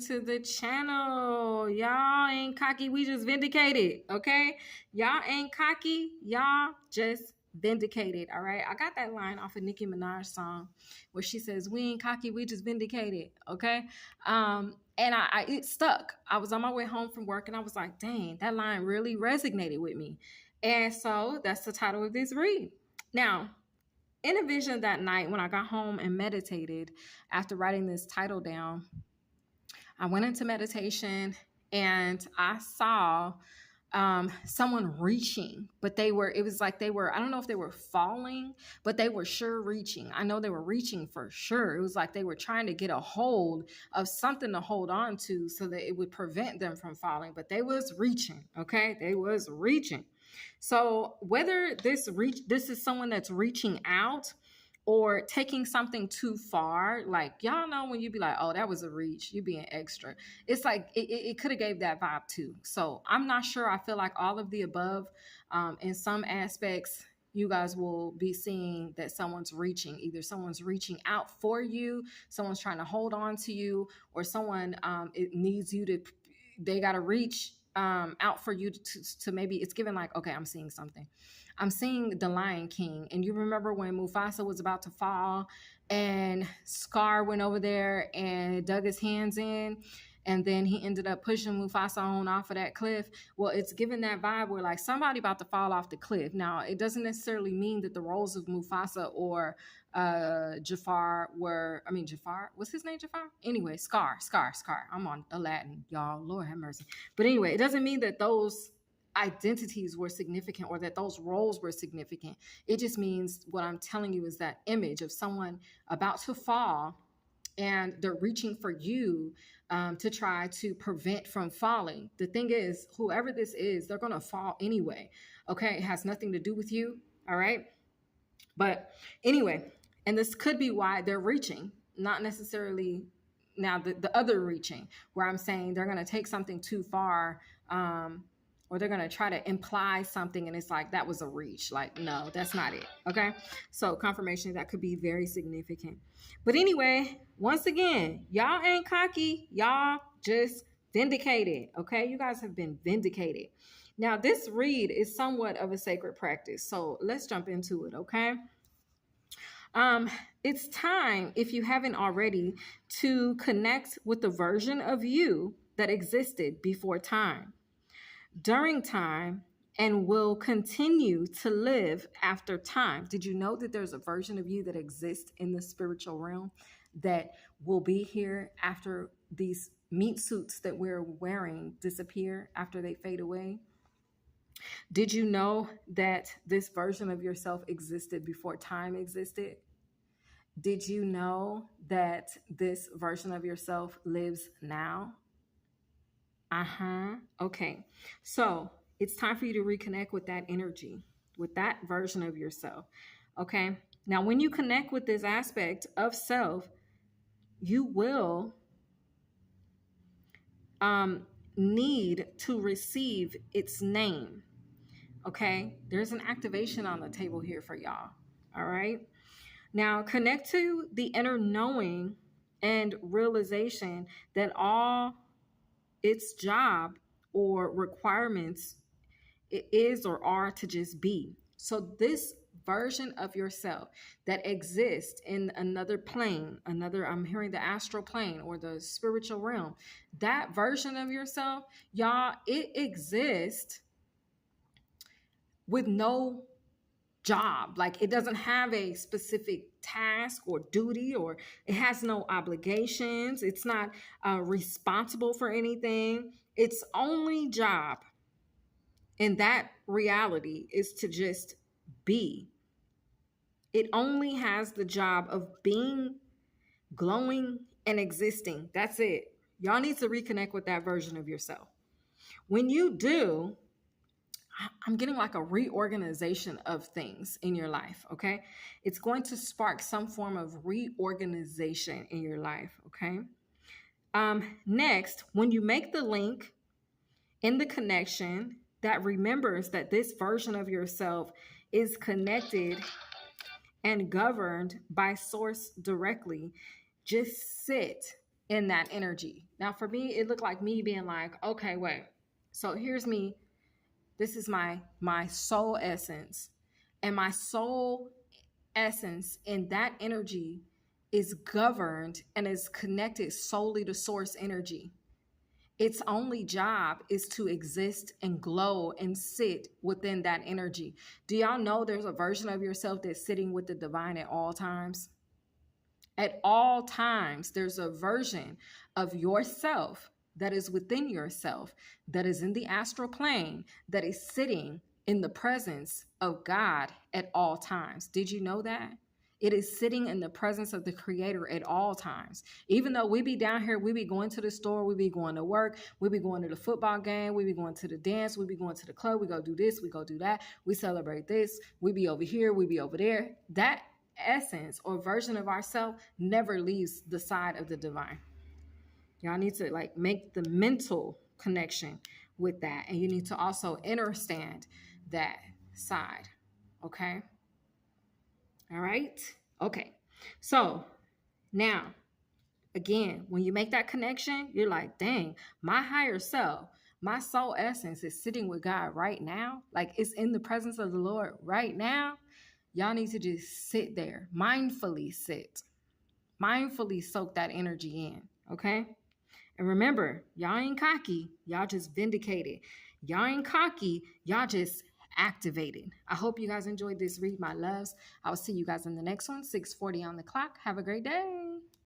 to the channel. Y'all ain't cocky, we just vindicated, okay? Y'all ain't cocky, y'all just vindicated, all right? I got that line off a Nicki Minaj song where she says, we ain't cocky, we just vindicated, okay? And it stuck. I was on my way home from work and I was like, dang, that line really resonated with me. And so that's the title of this read. Now, in a vision that night when I got home and meditated after writing this title down, I went into meditation and I saw someone reaching, but it was like they were, I don't know if they were falling, but they were sure reaching. I know they were reaching for sure. It was like they were trying to get a hold of something to hold on to so that it would prevent them from falling, but they was reaching, okay? They was reaching. So whether this is someone that's reaching out or taking something too far, like y'all know when you be like, oh, that was a reach, you being extra. It's like it could have gave that vibe too. So I'm not sure. I feel like all of the above. In some aspects, you guys will be seeing that someone's reaching. Either someone's reaching out for you, someone's trying to hold on to you, or someone it needs you to. They got to reach out for you to maybe, it's given like, okay, I'm seeing something. I'm seeing the Lion King. And you remember when Mufasa was about to fall and Scar went over there and dug his hands in, and then he ended up pushing Mufasa on off of that cliff. Well, it's given that vibe where like somebody about to fall off the cliff. Now, it doesn't necessarily mean that the roles of Mufasa or Jafar what's his name? Jafar? Anyway, Scar. I'm on Aladdin, y'all. Lord have mercy. But anyway, it doesn't mean that those identities were significant or that those roles were significant. It just means what I'm telling you is that image of someone about to fall and they're reaching for you to try to prevent from falling. The thing is, whoever this is, they're going to fall anyway. Okay. It has nothing to do with you. All right. But anyway, and this could be why they're reaching, not necessarily now the other reaching, where I'm saying they're going to take something too far, or they're going to try to imply something. And it's like, that was a reach. Like, no, that's not it. Okay. So confirmation, that could be very significant. But anyway, once again, y'all ain't cocky. Y'all just vindicated. Okay. You guys have been vindicated. Now, this read is somewhat of a sacred practice. So let's jump into it. Okay. It's time, if you haven't already, to connect with the version of you that existed before time, during time, and will continue to live after time. Did you know that there's a version of you that exists in the spiritual realm that will be here after these meat suits that we're wearing disappear, after they fade away? Did you know that this version of yourself existed before time existed? Did you know that this version of yourself lives now? Okay. So it's time for you to reconnect with that energy, with that version of yourself. Okay. Now, when you connect with this aspect of self, you will need to receive its name. Okay. There's an activation on the table here for y'all. All right. Now, connect to the inner knowing and realization that all its job or requirements is or are to just be. So this version of yourself that exists in another plane, I'm hearing the astral plane or the spiritual realm, that version of yourself, y'all, it exists with no job. Like, it doesn't have a specific task or duty, or it has no obligations. It's not responsible for anything. Its only job in that reality is to just be. It only has the job of being, glowing, and existing. That's it. Y'all need to reconnect with that version of yourself. When you do, I'm getting like a reorganization of things in your life, okay? It's going to spark some form of reorganization in your life, okay? Next, when you make the link in the connection that remembers that this version of yourself is connected and governed by source directly, just sit in that energy. Now, for me, it looked like me being like, okay, wait. So here's me. This is my soul essence. And my soul essence in that energy is governed and is connected solely to source energy. Its only job is to exist and glow and sit within that energy. Do y'all know there's a version of yourself that's sitting with the divine at all times? At all times, there's a version of yourself that is within yourself, that is in the astral plane, that is sitting in the presence of God at all times. Did you know that? It is sitting in the presence of the Creator at all times. Even though we be down here, we be going to the store, we be going to work, we be going to the football game, we be going to the dance, we be going to the club, we go do this, we go do that, we celebrate this, we be over here, we be over there. That essence or version of ourselves never leaves the side of the divine. Y'all need to like make the mental connection with that, and you need to also understand that side. Okay. All right. Okay. So now, again, when you make that connection, you're like, dang, my higher self, my soul essence is sitting with God right now. Like it's in the presence of the Lord right now. Y'all need to just sit there, mindfully sit, mindfully soak that energy in, okay? And remember, y'all ain't cocky, y'all just vindicated. Y'all ain't cocky, y'all just activated. I hope you guys enjoyed this read, my loves. I will see you guys in the next one, 6:40 on the clock. Have a great day.